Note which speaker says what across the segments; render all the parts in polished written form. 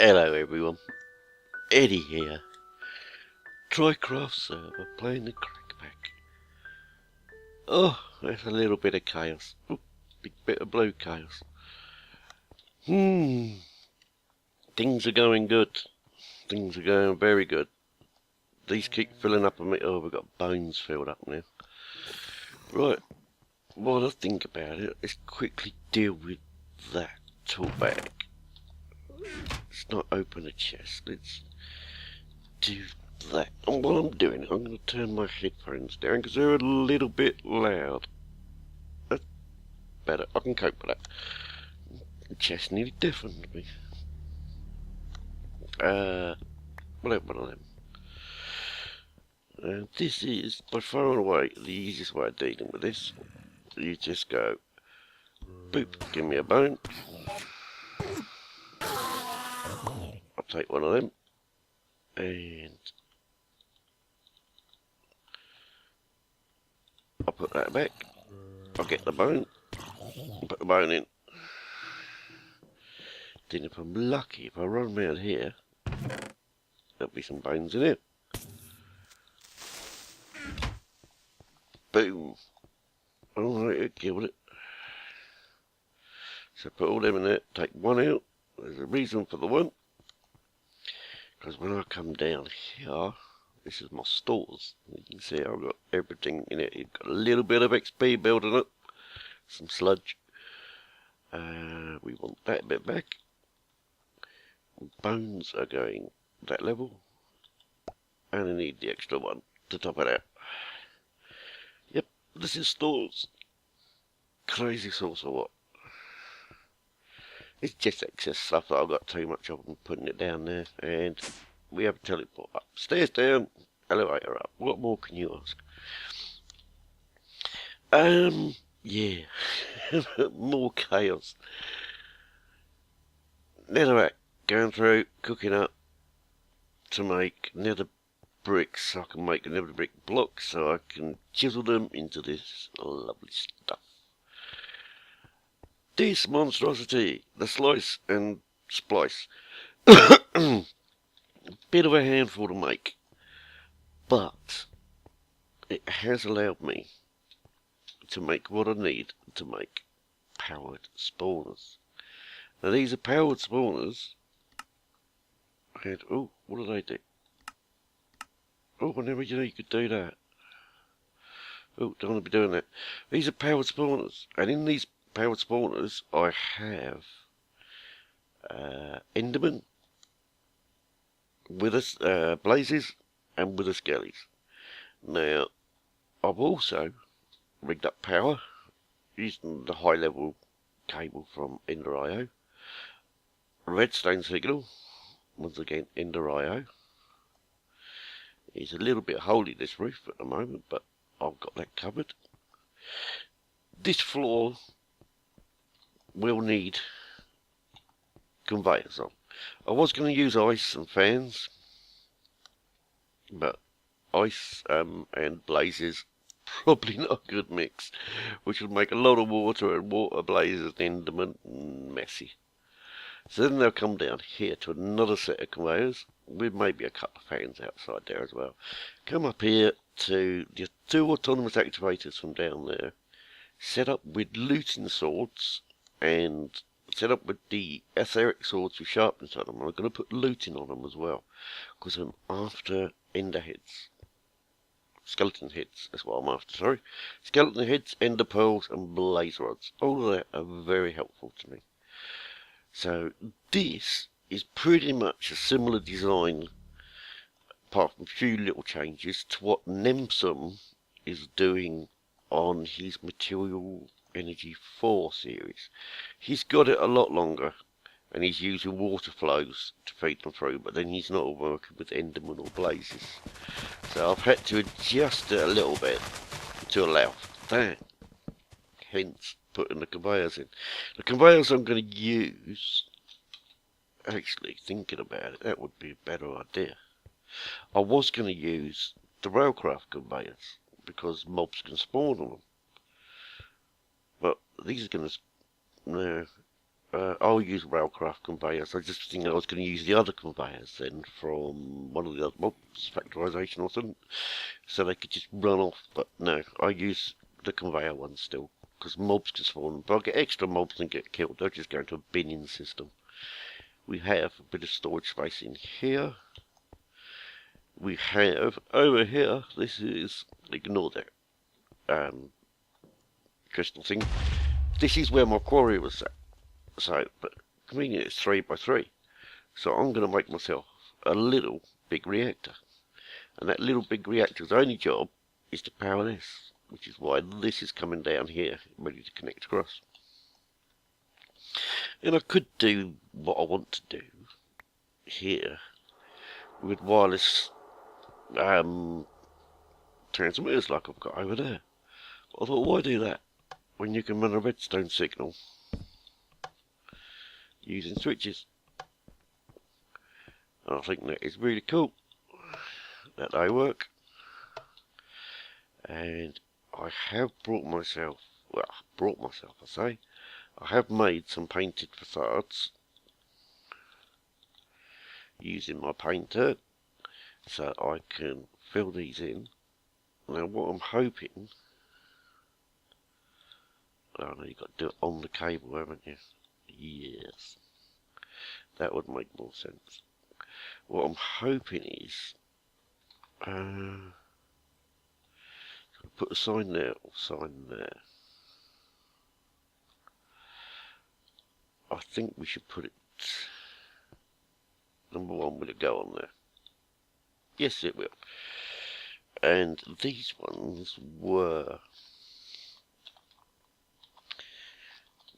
Speaker 1: Hello everyone, Eddie here. Trycraft server playing the crack pack. Oh, there's a little bit of chaos. Ooh, big bit of blue chaos. Things are going good. Things are going very good. These keep filling up a bit. Oh, we've got bones filled up now. Right, while I think about it, let's quickly deal with that tool bag. Let's not open a chest. Let's do that. And while I'm doing it, I'm going to turn my headphones down because they're a little bit loud. That's better. I can cope with that. The chest nearly deafened me. We'll open one of them. This is by far and away the easiest way of dealing with this. You just go, boop, give me a bone. I'll take one of them. And I'll put that back. I'll get the bone. Put the bone in. Then if I'm lucky, if I run around here, there'll be some bones in it. Boom. Alright, it killed it. So put all them in there, take one out. There's a reason for the one. Because when I come down here, this is my stores. You can see I've got everything in it. You've got a little bit of XP building up. Some sludge. We want that bit back. Bones are going that level. And I need the extra one to top it out. Yep, this is stores. Crazy sauce or what? It's just excess stuff that I've got too much of and putting it down there. And we have a teleport up. Stairs down, elevator up. What more can you ask? Yeah. More chaos. Netherrack going through, cooking up to make nether bricks. So I can make nether brick blocks so I can chisel them into this lovely stuff. This monstrosity, the slice and splice. Bit of a handful to make, but it has allowed me to make what I need to make powered spawners. Now these are powered spawners, and oh, what do they do? Oh, I never knew you could do that. Oh, don't want to be doing that. These are powered spawners, and in these powered spawners I have Enderman, wither blazes, and wither skellies. Now I've also rigged up power using the high level cable from Ender.io. Redstone signal, once again Ender.io. It's a little bit holy, this roof at the moment, but I've got that covered. This floor will need conveyors on. I was going to use ice and fans, but ice and blazes probably not a good mix, which would make a lot of water and water blazes and Enderman messy. So then they'll come down here to another set of conveyors with maybe a couple of fans outside there as well. Come up here to the two autonomous activators from down there, set up with looting swords and set up with the etheric swords with sharpness on them. I'm going to put looting on them as well because I'm after ender heads. Skeleton heads, that's what I'm after, sorry. Skeleton heads, ender pearls and blaze rods. All of that are very helpful to me. So this is pretty much a similar design, apart from a few little changes, to what Nemsum is doing on his Material Energy 4 series. He's got it a lot longer, and he's using water flows to feed them through, but then he's not working with Enderman or blazes. So I've had to adjust it a little bit to allow for that. Hence putting the conveyors in. The conveyors I'm going to use, actually thinking about it, that would be a better idea. I was going to use the railcraft conveyors because mobs can spawn on them. But these are going to, no, I'll use railcraft conveyors. I just think I was going to use the other conveyors then from one of the other mobs, factorization or something, so they could just run off. But no, I use the conveyor ones still, because mobs can spawn. If I get extra mobs and get killed, they'll just go into a binning system. We have a bit of storage space in here. We have over here, this is, ignore that crystal thing. This is where my quarry was at. So, but convenient, it's 3 by 3. So I'm going to make myself a little big reactor. And that little big reactor's only job is to power this, which is why this is coming down here, ready to connect across. And I could do what I want to do here with wireless transmitters like I've got over there. I thought, why do that when you can run a redstone signal using switches? And I think that is really cool that they work. And I have brought myself, I say, I have made some painted facades using my painter, so I can fill these in. Now what I'm hoping, oh no, you've got to do it on the cable, haven't you? Yes, that would make more sense. What I'm hoping is, put a sign there or sign there. I think we should put it, number 1, will it go on there? Yes, it will. And these ones were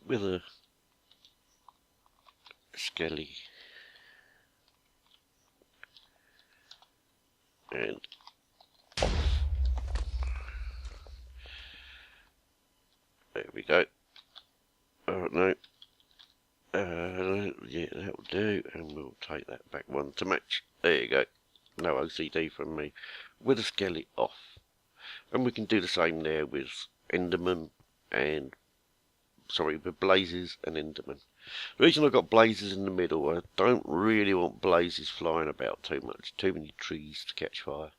Speaker 1: with a skelly and off. There we go. No. Yeah, that'll do, and we'll take that back one to match. There you go. No OCD from me. With a skelly off. And we can do the same there with Enderman and, sorry, with Blazes and Enderman. The reason I've got Blazes in the middle, I don't really want Blazes flying about too much. Too many trees to catch fire.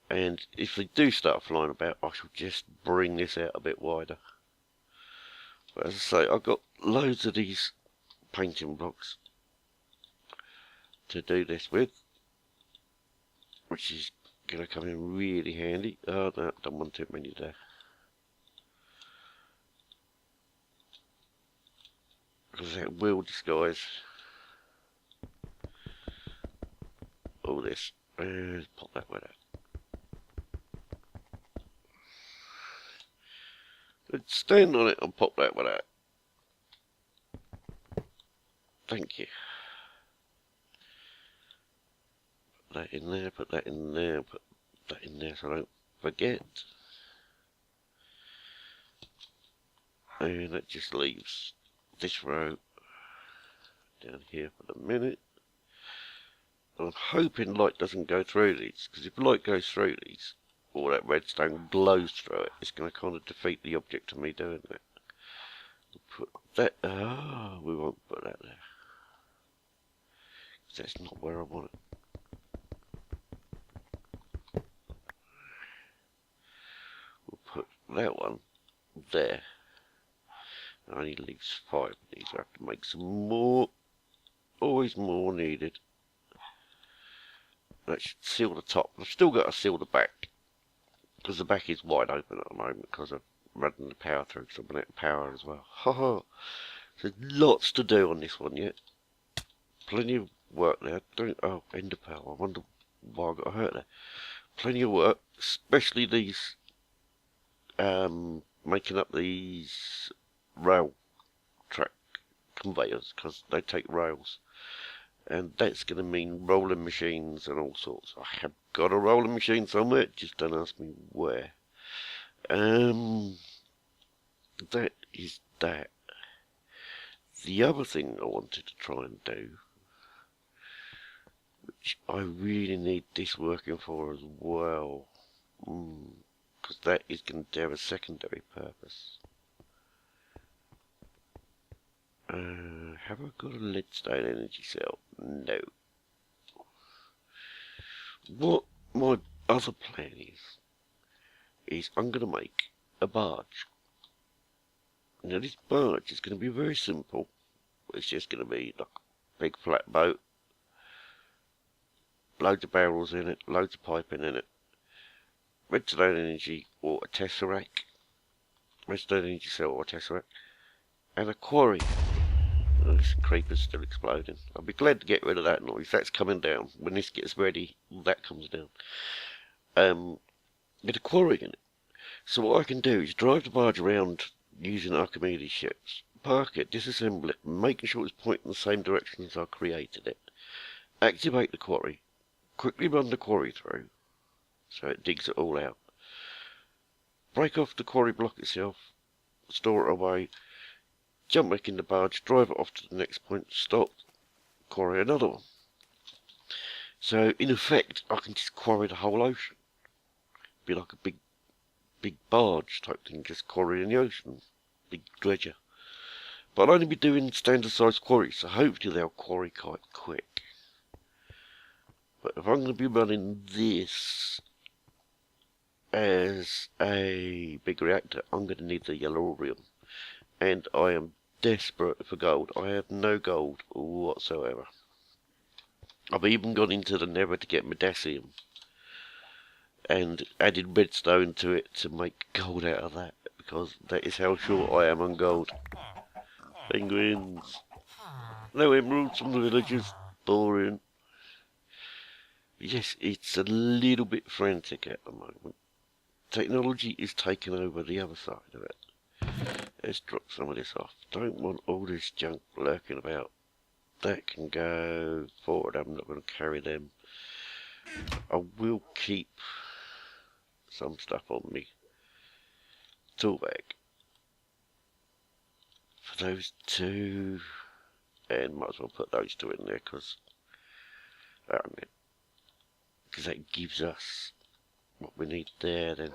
Speaker 1: And if they do start flying about, I shall just bring this out a bit wider. But as I say, I've got loads of these painting blocks to do this with, which is going to come in really handy. Oh no, don't want too many there, because that will disguise all this. Pop that way out. Stand on it and pop that one out. Thank you. Put that in there, put that in there, put that in there so I don't forget. And that just leaves this row down here for the minute. And I'm hoping light doesn't go through these, because if light goes through these, or that redstone glows through it, it's going to kind of defeat the object of me doing that. Put that, we won't put that there, because that's not where I want it. We'll put that one there. It only leaves 5 of these. I have to make some more, always more needed. That should seal the top. I've still got to seal the back, because the back is wide open at the moment because I'm running the power through, because I'm running out of power as well. Haha. There's lots to do on this one yet. Plenty of work there. Oh, ender pearl. I wonder why I got hurt there. Plenty of work, especially these making up these rail track conveyors, because they take rails. And that's going to mean rolling machines and all sorts. I have got a rolling machine somewhere, just don't ask me where. That is that. The other thing I wanted to try and do, which I really need this working for as well, because that is going to have a secondary purpose. Have I got a leadstone energy cell? No. What my other plan is I'm going to make a barge. Now this barge is going to be very simple. It's just going to be like a big flat boat, loads of barrels in it, loads of piping in it, redstone energy or a tesseract, redstone energy cell or a tesseract, and a quarry. Oh, this creeper's still exploding. I'll be glad to get rid of that noise. That's coming down. When this gets ready, that comes down. Get a quarry in it. So what I can do is drive the barge around using Archimedes ships, park it, disassemble it, making sure it's pointing the same direction as I created it. Activate the quarry, quickly run the quarry through, so it digs it all out. Break off the quarry block itself, store it away, jump back in the barge, drive it off to the next point, stop, quarry another one. So in effect, I can just quarry the whole ocean. Be like a big barge type thing, just quarrying the ocean. Big dredger. But I'll only be doing standard sized quarries, so hopefully they'll quarry quite quick. But if I'm going to be running this as a big reactor, I'm going to need the yellorium. And I am desperate for gold. I have no gold whatsoever. I've even gone into the nether to get medasium and added redstone to it to make gold out of that, because that is how short I am on gold. Penguins. No emeralds from the villagers. Boring. Yes, it's a little bit frantic at the moment. Technology is taking over the other side of it. Let's drop some of this off. Don't want all this junk lurking about. That can go forward. I'm not going to carry them. I will keep some stuff on me tool bag for those two, and might as well put those two in there because that gives us what we need there then.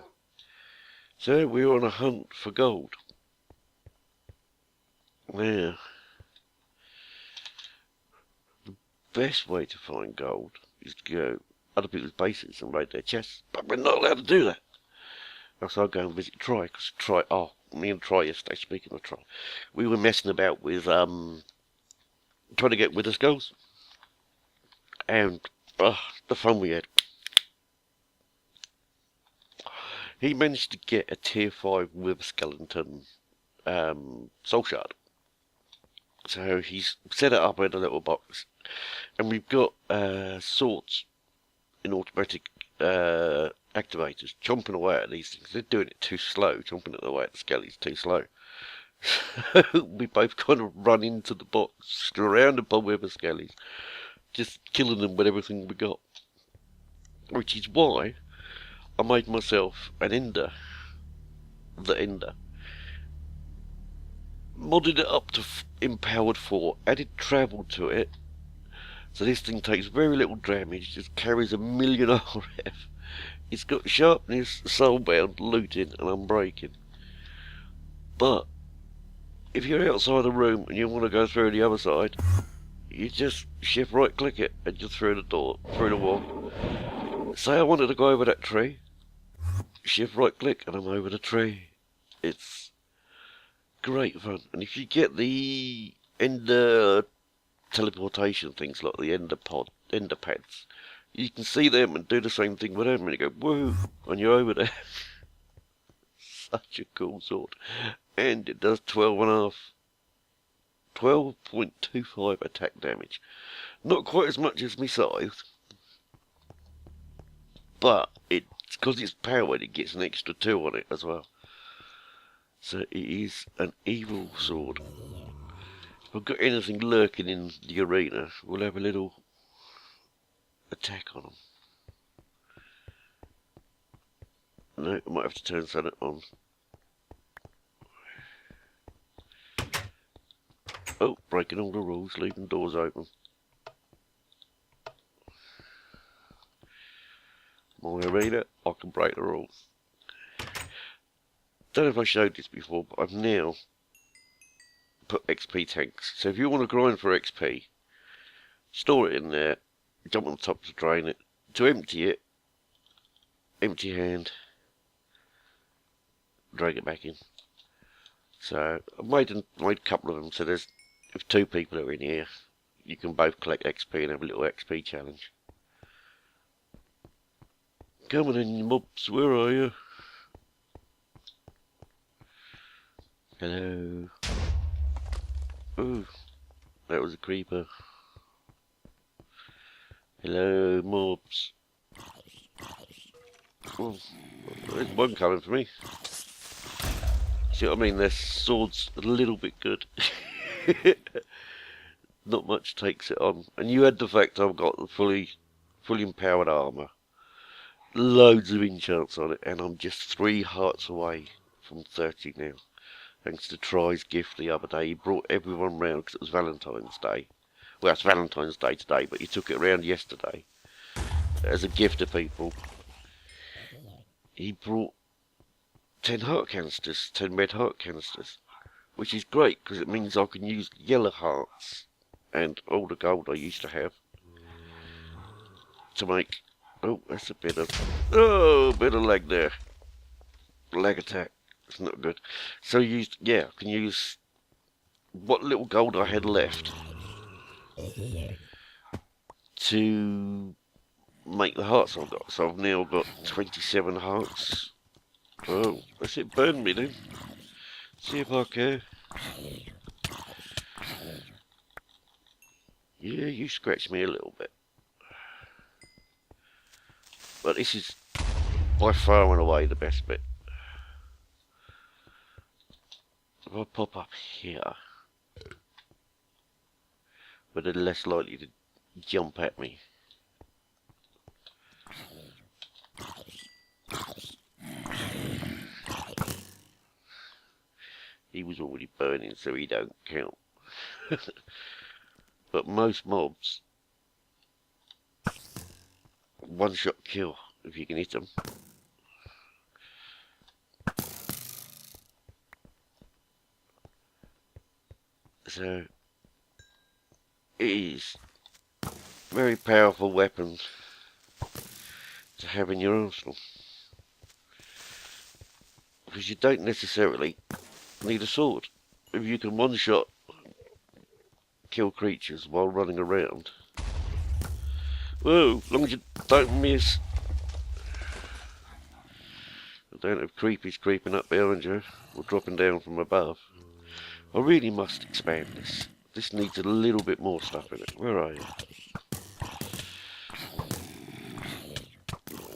Speaker 1: So we're on a hunt for gold. Now, the best way to find gold is to go other people's bases and raid their chests, but we're not allowed to do that. So I'll go and visit Try, because me and Try yesterday, speaking of Try, we were messing about with trying to get wither skulls, and the fun we had. He managed to get a tier 5 wither skeleton soul shard. So he's set it up in a little box, and we've got swords in automatic activators chomping away at these things. They're doing it too slow, chomping it away at the skellies too slow. We both kind of run into the box, surrounded by wither skellies, just killing them with everything we got. Which is why I made myself an ender. The ender. Modded it up to empowered 4, added travel to it, so this thing takes very little damage, just carries 1,000,000 RF. It's got sharpness, soulbound, looting, and unbreaking. But if you're outside the room and you want to go through the other side, you just shift right click it and just through the door, through the wall. Say I wanted to go over that tree, shift right click and I'm over the tree. It's great fun. And if you get the ender teleportation things like the ender pads, you can see them and do the same thing with them and you go woo and you're over there. Such a cool sword. And it does 12.25 attack damage. Not quite as much as my scythe, but it's because it's powered, it gets an extra 2 on it as well. So it is an evil sword. If I've got anything lurking in the arena, we'll have a little attack on them. No, I might have to turn something on. Oh, breaking all the rules, leaving doors open. My arena, I can break the rules. Don't know if I showed this before, but I've now put XP tanks. So if you want to grind for XP, store it in there, jump on top to drain it. To empty it, empty hand, drag it back in. So I've made a couple of them, so there's, if 2 people are in here, you can both collect XP and have a little XP challenge. Come on in, mobs, where are you? Hello. Ooh, that was a creeper. Hello, mobs. Oh, there's one coming for me. See what I mean? Their sword's a little bit good. Not much takes it on. And you add the fact I've got the fully empowered armour. Loads of enchants on it, and I'm just 3 hearts away from 30 now. Thanks to Try's gift the other day. He brought everyone round because it was Valentine's Day. Well, it's Valentine's Day today, but he took it around yesterday as a gift to people. He brought 10 heart canisters, 10 red heart canisters, which is great because it means I can use yellow hearts and all the gold I used to have to make. Oh, that's a bit of lag there. Lag attack. It's not good. So I can use what little gold I had left to make the hearts I've got. So I've now got 27 hearts. Oh, that's it. Burn me then. See if I care. Yeah, you scratch me a little bit. But this is by far and away the best bit. If I pop up here, but they're less likely to jump at me. He was already burning, so he don't count. But most mobs, one-shot kill if you can hit them. So it is very powerful weapons to have in your arsenal, because you don't necessarily need a sword. If you can one-shot kill creatures while running around, whoa, as long as you don't miss. I don't have creepies creeping up behind you or dropping down from above. I really must expand this. This needs a little bit more stuff in it. Where are you?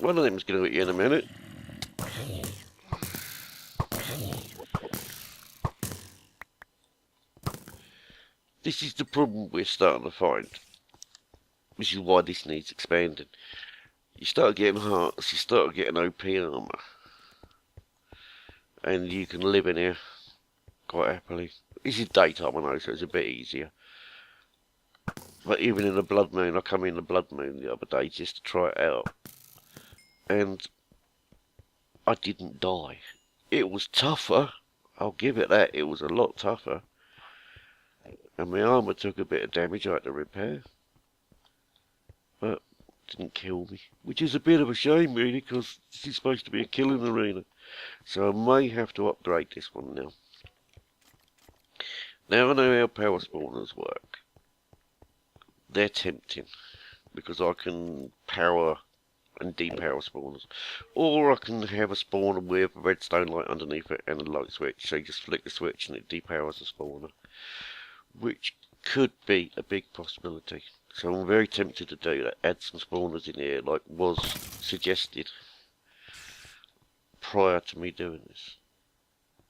Speaker 1: One of them's going to hit you in a minute. This is the problem we're starting to find. This is why this needs expanding. You start getting hearts, you start getting OP armour. And you can live in here quite happily. This is daytime, I know, so it's a bit easier. But even in the Blood Moon, I come in the Blood Moon the other day just to try it out. And I didn't die. It was tougher, I'll give it that, it was a lot tougher. And my armour took a bit of damage I had to repair. But it didn't kill me. Which is a bit of a shame really, because this is supposed to be a killing arena. So I may have to upgrade this one now. Now I know how power spawners work. They're tempting, because I can power and depower spawners. Or I can have a spawner with a redstone light underneath it and a light switch. So you just flick the switch and it depowers the spawner. Which could be a big possibility. So I'm very tempted to do that. Add some spawners in here like was suggested prior to me doing this.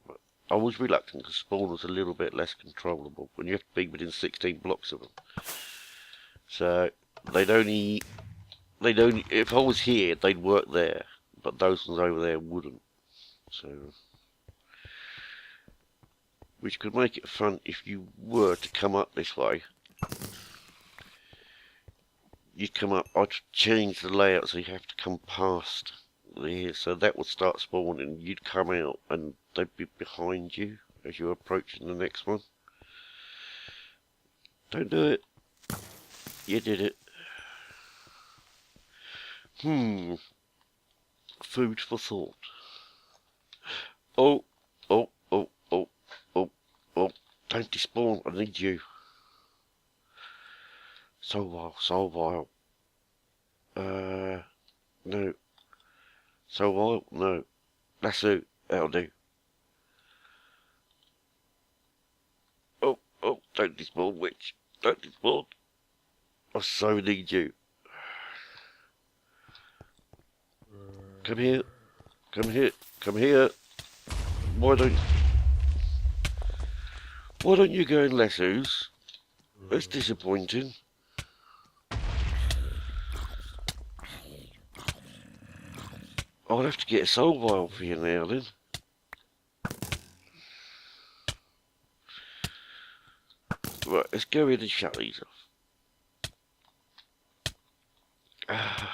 Speaker 1: But I was reluctant because spawners are a little bit less controllable when you have to be within 16 blocks of them. So they'd only, if I was here, they'd work there, but those ones over there wouldn't. So, which could make it fun if you were to come up this way. You'd come up, I'd change the layout so you have to come past here, so that would start spawning. You'd come out and they'd be behind you as you're approaching the next one. Don't do it. You did it. Food for thought. Oh, oh, oh, oh, oh, oh. Don't despawn. I need you. So vile. No. So vile? No. Lasso. That'll do. Oh, oh, don't despawn, witch. Don't despawn. I so need you. Come here. Come here. Come here. Why don't you go in lassos? That's disappointing. I'll have to get a soul vial for you now then. Right, let's go in and shut these off.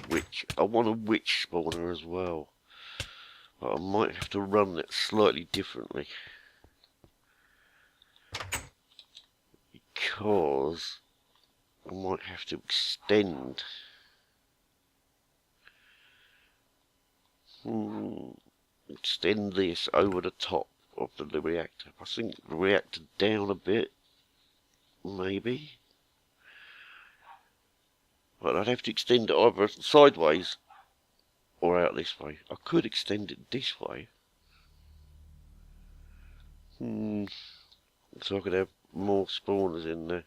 Speaker 1: Witch. I want a witch spawner as well. But I might have to run that slightly differently. Because I might have to extend. Extend this over the top of the reactor. I think the reactor down a bit. Maybe. But I'd have to extend it either sideways or out this way. I could extend it this way. So I could have more spawners in there.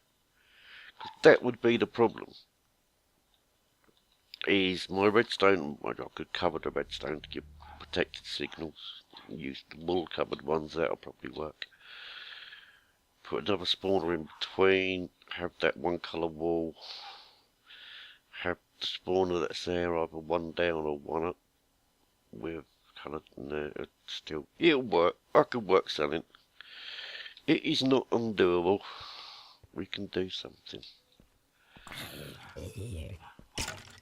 Speaker 1: Because that would be the problem. Is my redstone, I could cover the redstone to give protected signals. Use the wool covered ones, that'll probably work. Put another spawner in between, have that one colour wall. Have the spawner that's there either one down or one up. With colour, no, still, it'll work. I can work something. It is not undoable. We can do something.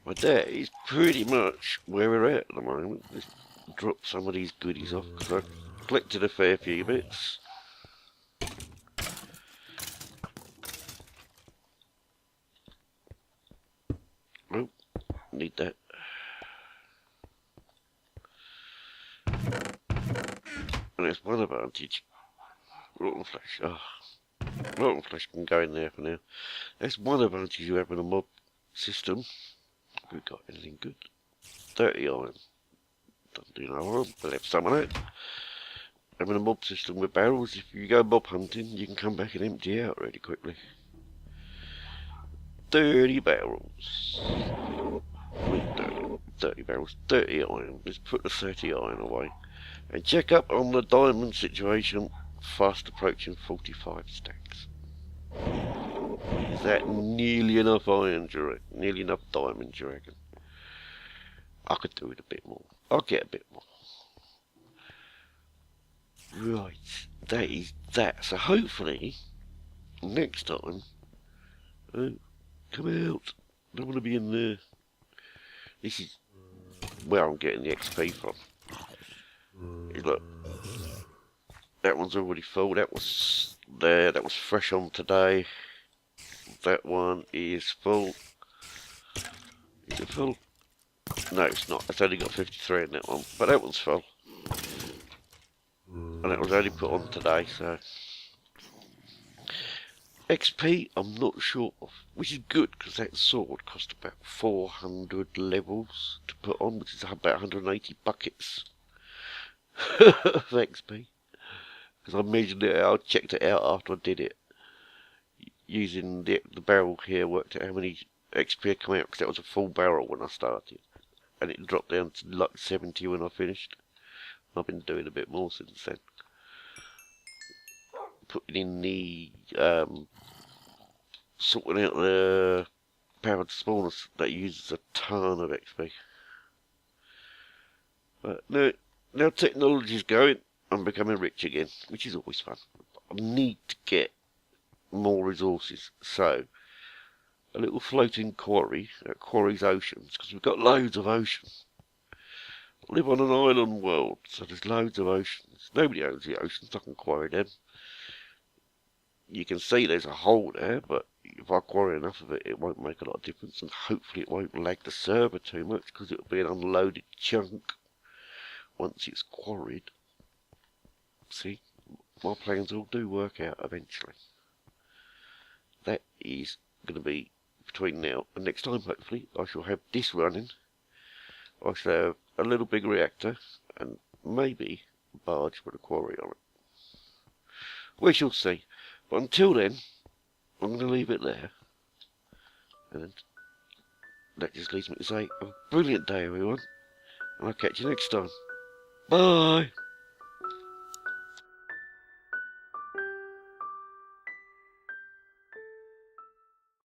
Speaker 1: But that is pretty much where we're at the moment. Let's drop some of these goodies off because I've collected a fair few bits. Oh, need that. And there's one advantage. Rotten flesh. Oh, rotten flesh can go in there for now. That's one advantage you have in a mob system. We've got anything good. 30 iron. Doesn't do no harm, but have some of that. Having a mob system with barrels, if you go mob hunting, you can come back and empty out really quickly. 30 barrels. 30 barrels, 30 iron. Let's put the 30 iron away. And check up on the diamond situation. Fast approaching 45 stacks. Is that nearly enough iron, do you reckon? Nearly enough diamond, do you reckon? I could do it a bit more. I'll get a bit more. Right, that is that. So hopefully, next time... Oh, come out. I don't want to be in there. This is where I'm getting the XP from. Look. That one's already full. That was there. That was fresh on today. That one is full. Is it full? No, it's not. It's only got 53 in that one. But that one's full. And that was only put on today, so... XP, I'm not sure of. Which is good, because that sword cost about 400 levels to put on, which is about 180 buckets of XP. Because I measured it out, I checked it out after I did it. Using the barrel here, worked out how many XP had come out, because that was a full barrel when I started. And it dropped down to like 70 when I finished. I've been doing a bit more since then. Putting in the, sorting out the powered spawners, that uses a ton of XP. But now technology's going, I'm becoming rich again, which is always fun. I need to get more resources, so a little floating quarry that quarries oceans, because we've got loads of oceans. I live on an island world, so there's loads of oceans. Nobody owns the oceans, I can quarry them. you can see there's a hole there, but if I quarry enough of it, it won't make a lot of difference, and hopefully it won't lag the server too much, because it'll be an unloaded chunk once it's quarried. See, my plans all do work out eventually. That is going to be between now and next time, hopefully. I shall have this running. I shall have a little big reactor, and maybe a barge with a quarry on it. We shall see. But until then, I'm going to leave it there. And that just leaves me to say, have a brilliant day, everyone. And I'll catch you next time. Bye!